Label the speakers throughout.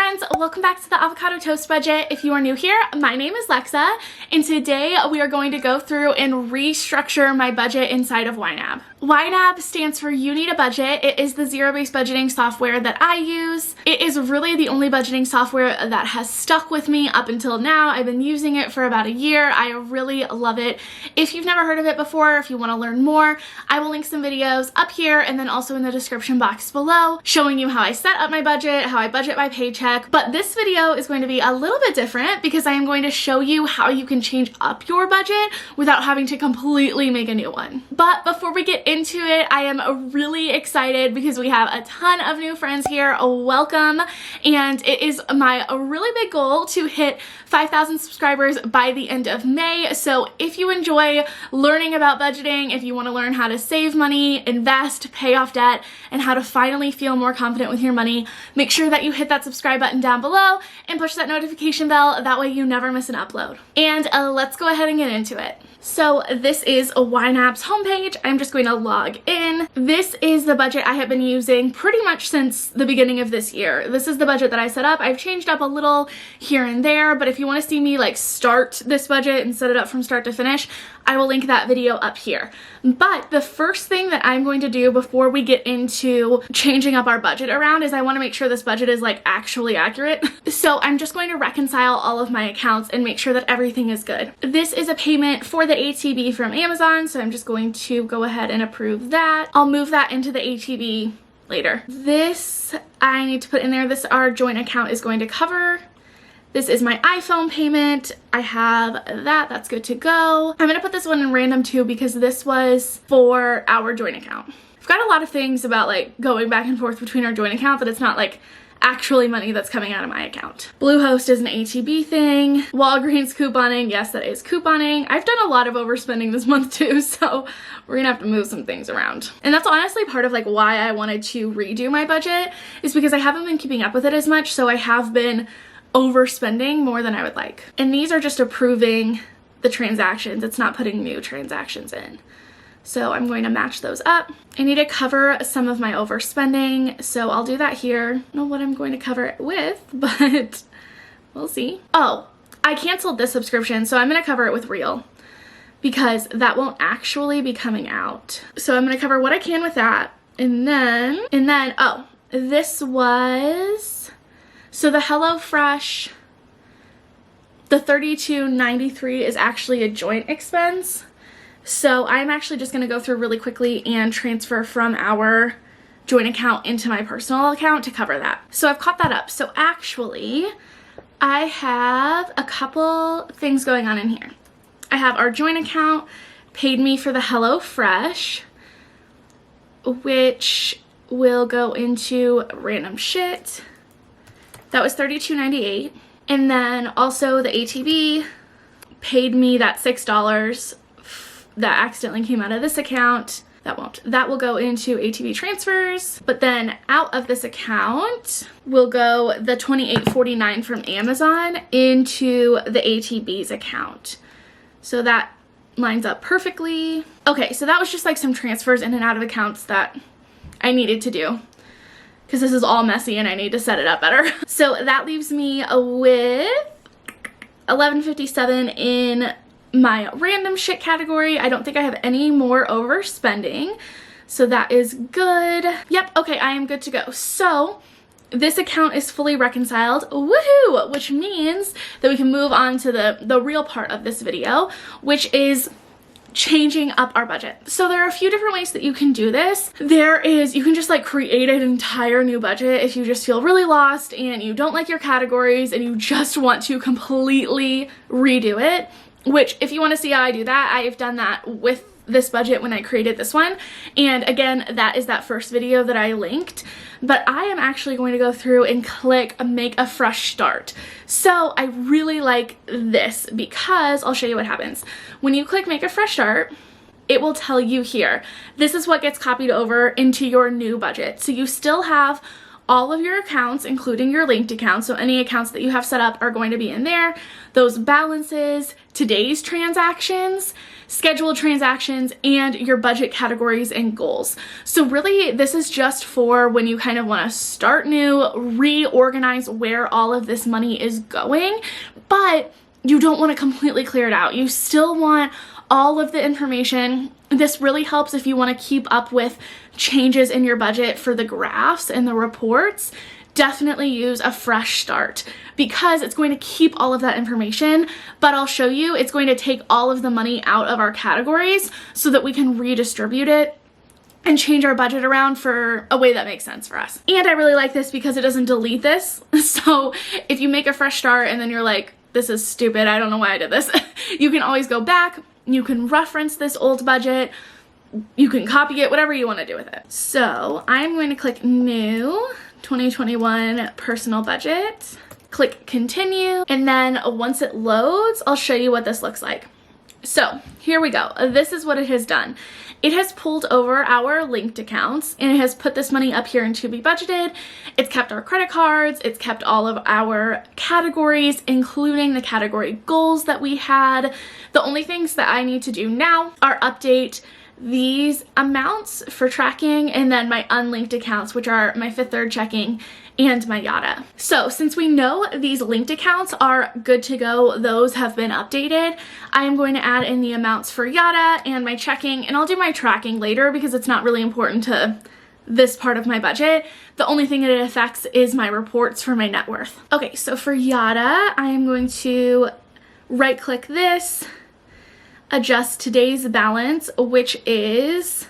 Speaker 1: friends, welcome back to the Avocado Toast Budget. If you are new here, my name is Lexa, and today we are going to go through and restructure my budget inside of YNAB. YNAB stands for You Need a Budget. It is the zero-based budgeting software that I use. It is really the only budgeting software that has stuck with me up until now. I've been using it for about a year. I really love it. If you've never heard of it before, if you want to learn more, I will link some videos up here and then also in the description box below showing you how I set up my budget, how I budget my paycheck. But this video is going to be a little bit different because I am going to show you how you can change up your budget without having to completely make a new one. But before we get into it, I am really excited because we have a ton of new friends here. Welcome. And it is my really big goal to hit 5,000 subscribers by the end of May. So if you enjoy learning about budgeting, if you want to learn how to save money, invest, pay off debt, and how to finally feel more confident with your money, make sure that you hit that subscribe button down below and push that notification bell. That way you never miss an upload. And let's go ahead and get into it. So this is a YNAB's homepage. I'm just going to log in. This is the budget I have been using pretty much since the beginning of this year. This is the budget that I set up. I've changed up a little here and there, but if you want to see me like start this budget and set it up from start to finish, I will link that video up here. But the first thing that I'm going to do before we get into changing up our budget around is I want to make sure this budget is like actually accurate. So I'm just going to reconcile all of my accounts and make sure that everything is good. This is a payment for the ATB from Amazon, so I'm just going to go ahead and approve that. I'll move that into the ATB later. This I need to put in there. This our joint account is going to cover. This is my iPhone payment. I have that. That's good to go. I'm going to put this one in random too because this was for our joint account. I've got a lot of things about like going back and forth between our joint account that it's not like actually money that's coming out of my account. Bluehost is an ATB thing. Walgreens couponing. Yes, that is couponing. I've done a lot of overspending this month too, so we're gonna have to move some things around. And that's honestly part of like why I wanted to redo my budget is because I haven't been keeping up with it as much, so I have been overspending more than I would like. And these are just approving the transactions. It's not putting new transactions in. So I'm going to match those up. I need to cover some of my overspending, so I'll do that here. I don't know what I'm going to cover it with, but we'll see. Oh, I canceled this subscription, so I'm going to cover it with Reel because that won't actually be coming out. So I'm going to cover what I can with that. And then, oh, this was, so the HelloFresh, the $32.93 is actually a joint expense. So I'm actually just going to go through really quickly and transfer from our joint account into my personal account to cover that. So I've caught that up. So actually, I have a couple things going on in here. I have our joint account paid me for the HelloFresh, which will go into random shit. That was $32.98. And then also the ATB paid me that $6 that accidentally came out of this account. That won't. That will go into ATB transfers. But then out of this account will go the $28.49 from Amazon into the ATB's account. So that lines up perfectly. Okay, so that was just like some transfers in and out of accounts that I needed to do because this is all messy and I need to set it up better. So that leaves me with $11.57 in my random shit category. I don't think I have any more overspending, so that is good. Yep, okay, I am good to go. So this account is fully reconciled, woohoo, which means that we can move on to the real part of this video, which is changing up our budget. So there are a few different ways that you can do this. You can just like create an entire new budget if you just feel really lost and you don't like your categories and you just want to completely redo it. Which, if you want to see how I do that, I've done that with this budget when I created this one. And again, that is that first video that I linked. But I am actually going to go through and click make a fresh start. So I really like this because I'll show you what happens. When you click make a fresh start, it will tell you here, this is what gets copied over into your new budget. So you still have all of your accounts, including your linked accounts, so any accounts that you have set up are going to be in there, those balances, today's transactions, scheduled transactions, and your budget categories and goals. So really, this is just for when you kind of want to start new, reorganize where all of this money is going, but you don't want to completely clear it out. You still want all of the information. This really helps if you want to keep up with changes in your budget for the graphs and the reports. Definitely use a fresh start because it's going to keep all of that information, but I'll show you it's going to take all of the money out of our categories so that we can redistribute it and change our budget around for a way that makes sense for us. And I really like this because it doesn't delete this. So if you make a fresh start and then you're like, this is stupid, I don't know why I did this, you can always go back, you can reference this old budget, you can copy it, whatever you want to do with it. So I'm going to click New 2021 Personal Budget, click Continue, and then once it loads, I'll show you what this looks like. So here we go. This is what it has done. It has pulled over our linked accounts and it has put this money up here in To Be Budgeted. It's kept our credit cards. It's kept all of our categories, including the category goals that we had. The only things that I need to do now are update these amounts for tracking and then my unlinked accounts, which are my Fifth Third checking and my YADA. So since we know these linked accounts are good to go, those have been updated, I am going to add in the amounts for YADA and my checking, and I'll do my tracking later because it's not really important to this part of my budget. The only thing that it affects is my reports for my net worth. Okay, so for YADA, I am going to right click this, adjust today's balance, which is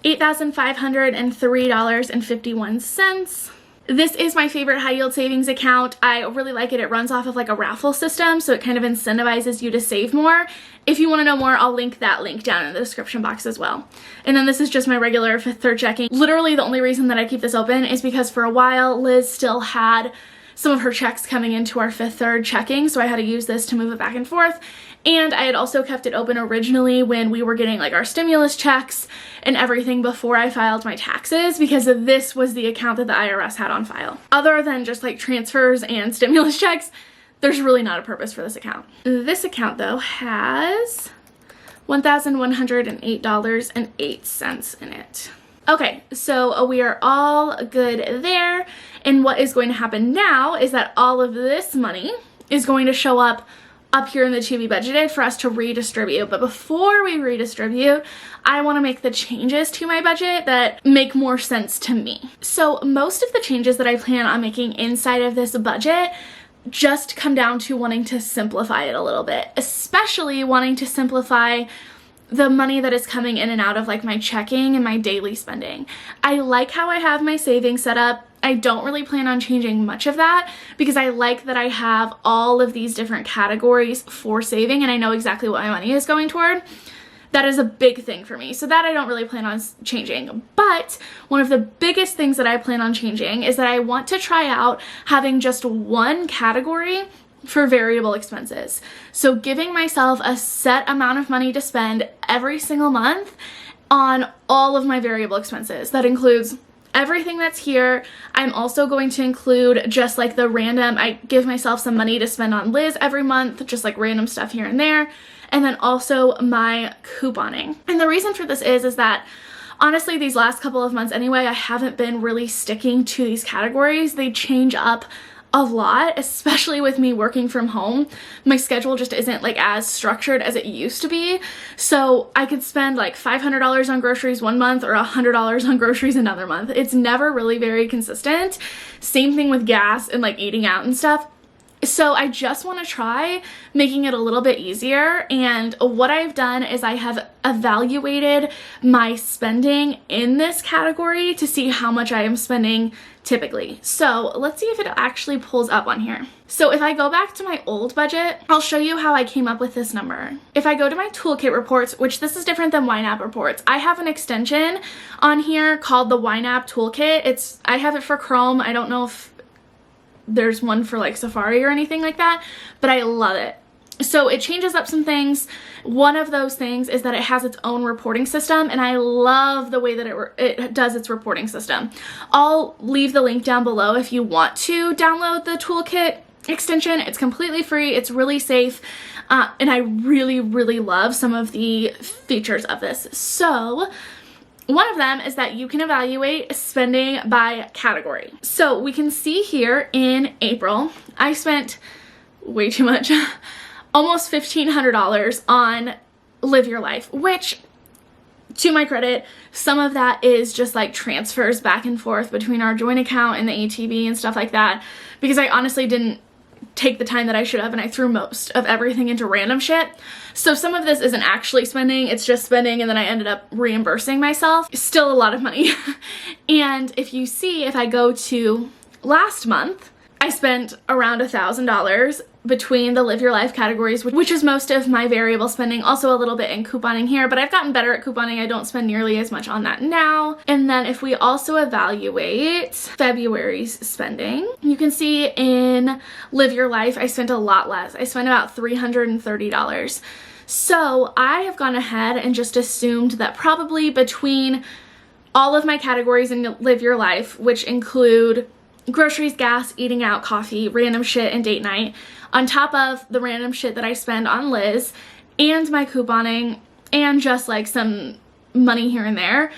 Speaker 1: $8,503.51. This is my favorite high yield savings account. I really like it. It runs off of like a raffle system, so it kind of incentivizes you to save more. If you want to know more, I'll link that link down in the description box as well. And then this is just my regular Fifth Third checking. Literally the only reason that I keep this open is because for a while Liz still had some of her checks coming into our Fifth Third checking, so I had to use this to move it back and forth. And I had also kept it open originally when we were getting like our stimulus checks and everything before I filed my taxes, because this was the account that the IRS had on file. Other than just like transfers and stimulus checks, there's really not a purpose for this account. This account though has $1,108.08 in it. Okay, so we are all good there. And what is going to happen now is that all of this money is going to show up here in the To Be Budgeted for us to redistribute. But before we redistribute, I want to make the changes to my budget that make more sense to me. So most of the changes that I plan on making inside of this budget just come down to wanting to simplify it a little bit, especially wanting to simplify the money that is coming in and out of like my checking and my daily spending. I like how I have my savings set up. I don't really plan on changing much of that because I like that I have all of these different categories for saving and I know exactly what my money is going toward. That is a big thing for me. So that I don't really plan on changing. But one of the biggest things that I plan on changing is that I want to try out having just one category for variable expenses. So giving myself a set amount of money to spend every single month on all of my variable expenses. That includes everything that's here. I'm also going to include just like the random, I give myself some money to spend on Liz every month, just like random stuff here and there. And then also my couponing. And the reason for this is that honestly, these last couple of months anyway, I haven't been really sticking to these categories. They change up a lot, especially with me working from home. My schedule just isn't like as structured as it used to be. So I could spend like $500 on groceries one month or $100 on groceries another month. It's never really very consistent. Same thing with gas and like eating out and stuff. So I just want to try making it a little bit easier, and what I've done is I have evaluated my spending in this category to see how much I am spending typically. So let's see if it actually pulls up on here. So if I go back to my old budget, I'll show you how I came up with this number. If I go to my toolkit reports, which this is different than YNAB reports, I have an extension on here called the YNAB toolkit. I have it for Chrome. I don't know if there's one for like Safari or anything like that, but I love it. So it changes up some things. One of those things is that it has its own reporting system, and I love the way that it does its reporting system. I'll leave the link down below if you want to download the toolkit extension. It's completely free. It's really safe. And I really, really love some of the features of this. So one of them is that you can evaluate spending by category. So we can see here in April, I spent way too much, almost $1,500 on Live Your Life, which, to my credit, some of that is just like transfers back and forth between our joint account and the ATV and stuff like that, because I honestly didn't take the time that I should have, and I threw most of everything into random shit. So some of this isn't actually spending, it's just spending, and then I ended up reimbursing myself. Still a lot of money. And if you see, if I go to last month, I spent around $1,000 between the Live Your Life categories, which is most of my variable spending, also a little bit in couponing here, but I've gotten better at couponing. I don't spend nearly as much on that now. And then if we also evaluate February's spending, you can see in Live Your Life, I spent a lot less. I spent about $330. So I have gone ahead and just assumed that probably between all of my categories in Live Your Life, which include groceries, gas, eating out, coffee, random shit, and date night, on top of the random shit that I spend on Liz and my couponing and just like some money here and there,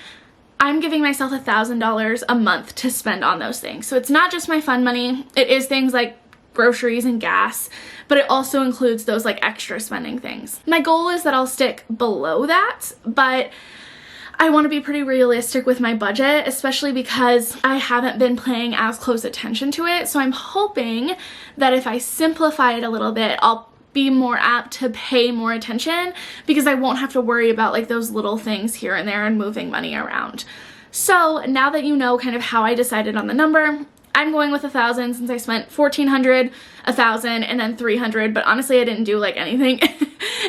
Speaker 1: I'm giving myself $1,000 a month to spend on those things. So it's not just my fun money. It is things like groceries and gas, but it also includes those like extra spending things. My goal is that I'll stick below that, but I want to be pretty realistic with my budget, especially because I haven't been paying as close attention to it. So I'm hoping that if I simplify it a little bit, I'll be more apt to pay more attention, because I won't have to worry about like those little things here and there and moving money around. So now that you know kind of how I decided on the number, I'm going with 1,000 since I spent 1,400, 1,000, and then 300, but honestly I didn't do like anything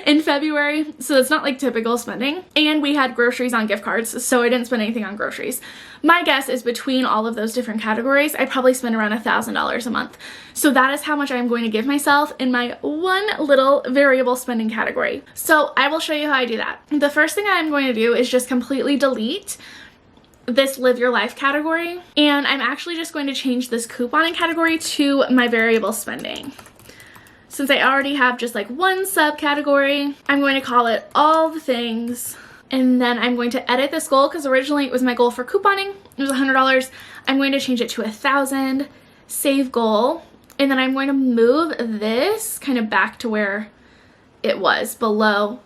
Speaker 1: in February, so it's not like typical spending. And we had groceries on gift cards, so I didn't spend anything on groceries. My guess is between all of those different categories, I probably spend around $1,000 a month. So that is how much I'm going to give myself in my one little variable spending category. So I will show you how I do that. The first thing I'm going to do is just completely delete this Live Your Life category, and I'm actually just going to change this couponing category to my variable spending. Since I already have just like one subcategory, I'm going to call it all the things, and then I'm going to edit this goal, because originally it was my goal for couponing. It was $100. I'm going to change it to 1,000, save goal, and then I'm going to move this kind of back to where it was below,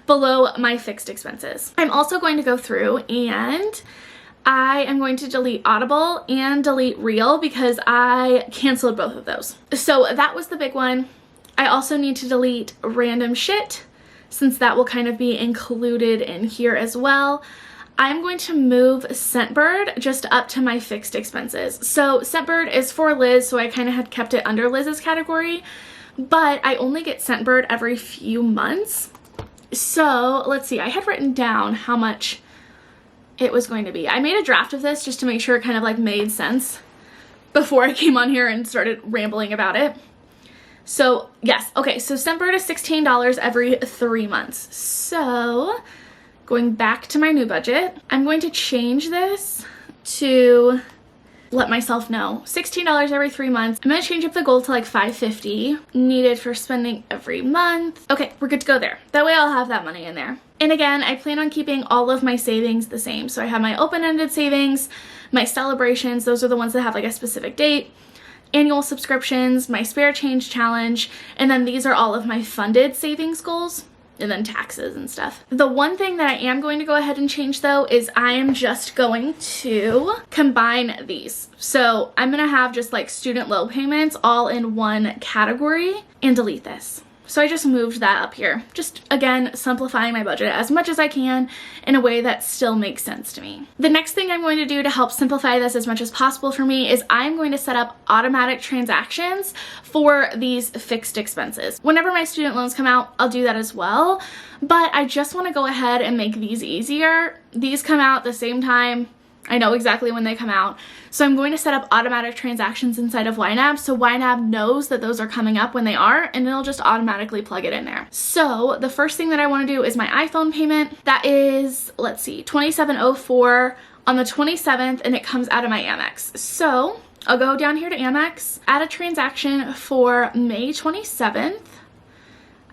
Speaker 1: below my fixed expenses. I'm also going to go through and I am going to delete Audible and delete Reel, because I canceled both of those. So that was the big one. I also need to delete random shit, since that will kind of be included in here as well. I'm going to move Scentbird just up to my fixed expenses. So Scentbird is for Liz, so I kind of had kept it under Liz's category, but I only get Scentbird every few months. So let's see, I had written down how much it was going to be. I made a draft of this just to make sure it kind of like made sense before I came on here and started rambling about it. So yes, okay, so Scentbird is $16 every 3 months. So going back to my new budget, I'm going to change this to let myself know $16 every 3 months. I'm gonna change up the goal to like $550 needed for spending every month. Okay, we're good to go there. That way I'll have that money in there. And again, I plan on keeping all of my savings the same. So I have my open-ended savings, my celebrations, those are the ones that have like a specific date, annual subscriptions, my spare change challenge, and then these are all of my funded savings goals, and then taxes and stuff. The one thing that I am going to go ahead and change though is I am just going to combine these. So I'm gonna have just like student loan payments all in one category and delete this. So I just moved that up here. Just again, simplifying my budget as much as I can in a way that still makes sense to me. The next thing I'm going to do to help simplify this as much as possible for me is I'm going to set up automatic transactions for these fixed expenses. Whenever my student loans come out, I'll do that as well, but I just want to go ahead and make these easier. These come out the same time I know exactly when they come out. So I'm going to set up automatic transactions inside of YNAB so YNAB knows that those are coming up when they are, and it'll just automatically plug it in there. So the first thing that I want to do is my iPhone payment. That is, let's see, $27.04 on the 27th, and it comes out of my Amex. So I'll go down here to Amex, add a transaction for May 27th.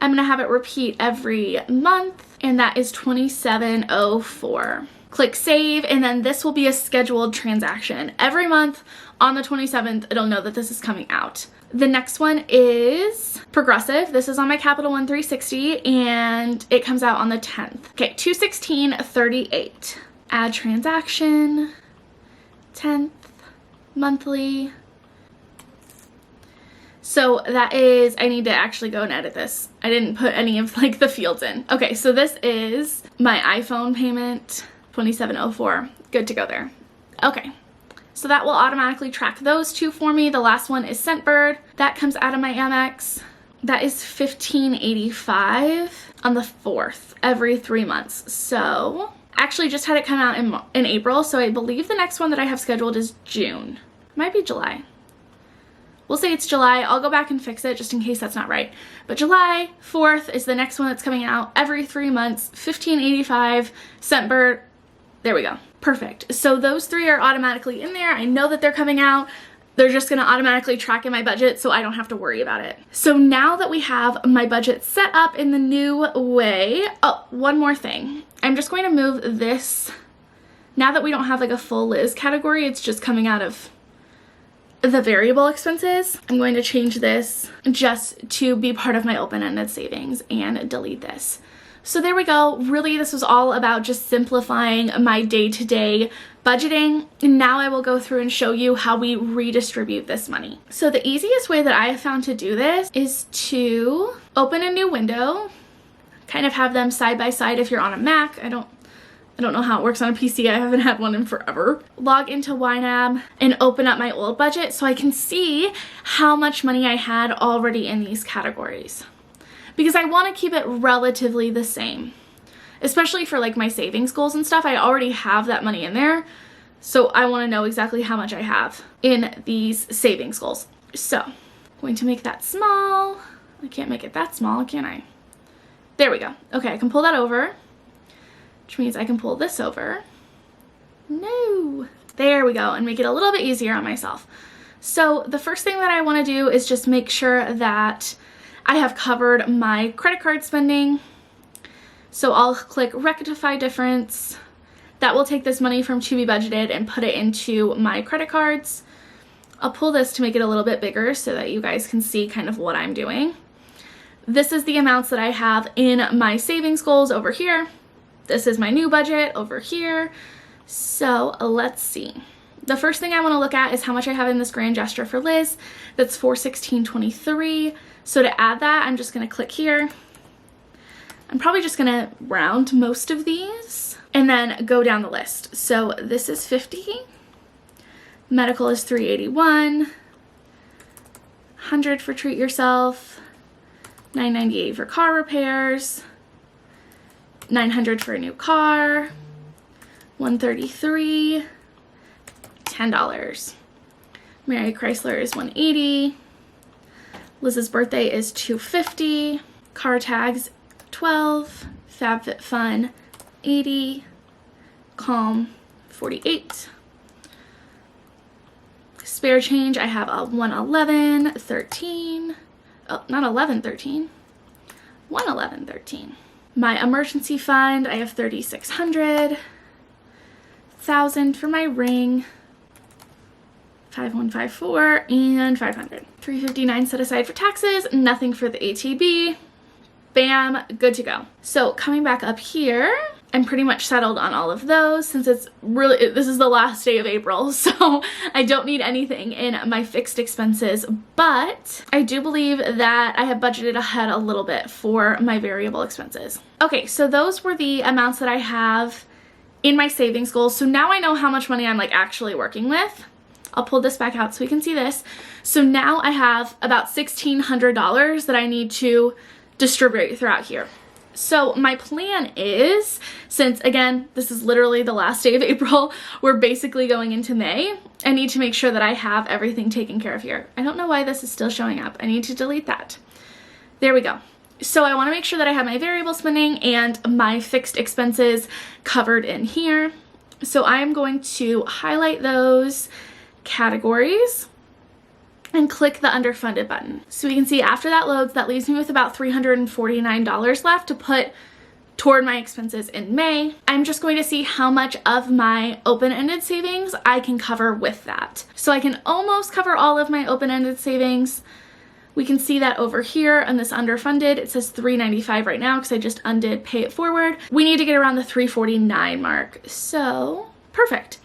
Speaker 1: I'm going to have it repeat every month, and that is $27.04. Click save, and then this will be a scheduled transaction. Every month on the 27th, it'll know that this is coming out. The next one is Progressive. This is on my Capital One 360, and it comes out on the 10th. Okay, 2/16/38. Add transaction, 10th, monthly. So that is, I need to actually go and edit this. I didn't put any of like the fields in. Okay, so this is my iPhone payment, $27.04. Good to go there. Okay, so that will automatically track those two for me. The last one is Scentbird. That comes out of my Amex. That is $15.85 on the 4th, every 3 months. So actually just had it come out in April, so I believe the next one that I have scheduled is June. Might be July. We'll say it's July. I'll go back and fix it just in case that's not right. But July 4th is the next one that's coming out every 3 months, $15.85, Scentbird. There we go. Perfect. So those three are automatically in there. I know that they're coming out. They're just going to automatically track in my budget so I don't have to worry about it. So now that we have my budget set up in the new way, oh, one more thing. I'm just going to move this. Now that we don't have like a full Liz category, it's just coming out of the variable expenses. I'm going to change this just to be part of my open-ended savings and delete this. So there we go. Really, this was all about just simplifying my day-to-day budgeting. And now I will go through and show you how we redistribute this money. So the easiest way that I have found to do this is to open a new window, kind of have them side by side if you're on a Mac. I don't know how it works on a PC. I haven't had one in forever. Log into YNAB and open up my old budget so I can see how much money I had already in these categories. Because I want to keep it relatively the same. Especially for like my savings goals and stuff. I already have that money in there. So I want to know exactly how much I have in these savings goals. So I'm going to make that small. I can't make it that small, can I? There we go. Okay, I can pull that over. Which means I can pull this over. No. There we go, and make it a little bit easier on myself. So the first thing that I want to do is just make sure that I have covered my credit card spending. So I'll click rectify difference. That will take this money from to be budgeted and put it into my credit cards. I'll pull this to make it a little bit bigger so that you guys can see kind of what I'm doing. This is the amounts that I have in my savings goals over here. This is my new budget over here. So let's see. The first thing I want to look at is how much I have in this grand gesture for Liz. That's $416.23. So to add that, I'm just going to click here. I'm probably just going to round most of these and then go down the list. So this is 50. Medical is 381. 100 for treat yourself. 998 for car repairs. 900 for a new car. 133. $10. Mary Chrysler is 180. Liz's birthday is 250. Car tags 12. FabFitFun 80. Calm 48. Spare change, I have a 111, 13. Oh, not 11, 13. 111, 13. My emergency fund, I have 3,600. 1,000 for my ring. 5154 and 500. 359 set aside for taxes, nothing for the ATB. Bam, good to go. So coming back up here, I'm pretty much settled on all of those since it's really, this is the last day of April, so I don't need anything in my fixed expenses, but I do believe that I have budgeted ahead a little bit for my variable expenses. Okay, so those were the amounts that I have in my savings goals. So now I know how much money I'm like actually working with. I'll pull this back out so we can see this. So now I have about $1,600 that I need to distribute throughout here. So my plan is, since again, this is literally the last day of April, we're basically going into May, I need to make sure that I have everything taken care of here. I don't know why this is still showing up. I need to delete that. There we go. So I want to make sure that I have my variable spending and my fixed expenses covered in here. So I am going to highlight those categories and click the underfunded button. So we can see after that loads, that leaves me with about $349 left to put toward my expenses in May. I'm just going to see how much of my open-ended savings I can cover with that. So I can almost cover all of my open-ended savings. We can see that over here on this underfunded, it says $395 right now because I just undid pay it forward. We need to get around the $349 mark. So perfect.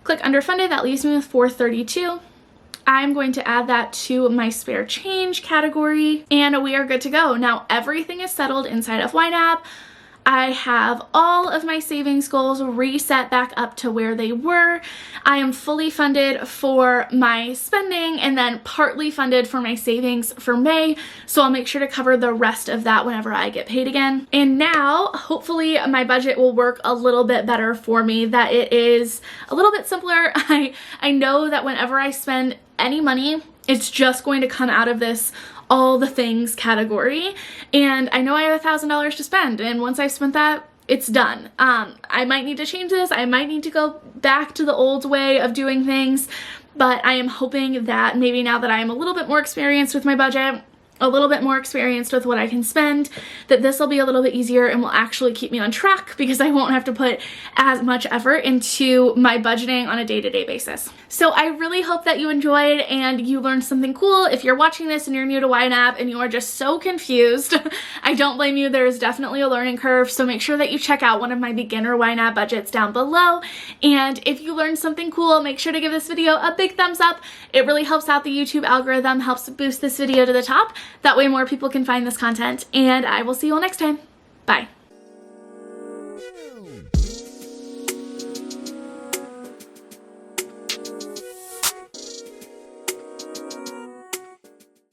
Speaker 1: Click underfunded, that leaves me with $432. I'm going to add that to my spare change category and we are good to go. Now everything is settled inside of YNAB. I have all of my savings goals reset back up to where they were. I am fully funded for my spending and then partly funded for my savings for May. So I'll make sure to cover the rest of that whenever I get paid again. And now hopefully my budget will work a little bit better for me, that it is a little bit simpler. I know that whenever I spend any money, it's just going to come out of this all the things category, and I know I have $1,000 to spend, and once I've spent that, it's done. I might need to change this, I might need to go back to the old way of doing things, but I am hoping that maybe now that I am a little bit more experienced with my budget, a little bit more experienced with what I can spend, that this will be a little bit easier and will actually keep me on track because I won't have to put as much effort into my budgeting on a day-to-day basis. So I really hope that you enjoyed and you learned something cool. If you're watching this and you're new to YNAB and you are just so confused, I don't blame you. There is definitely a learning curve, so make sure that you check out one of my beginner YNAB budgets down below. And if you learned something cool, make sure to give this video a big thumbs up. It really helps out the YouTube algorithm, helps boost this video to the top. That way more people can find this content, and I will see you all next time. Bye.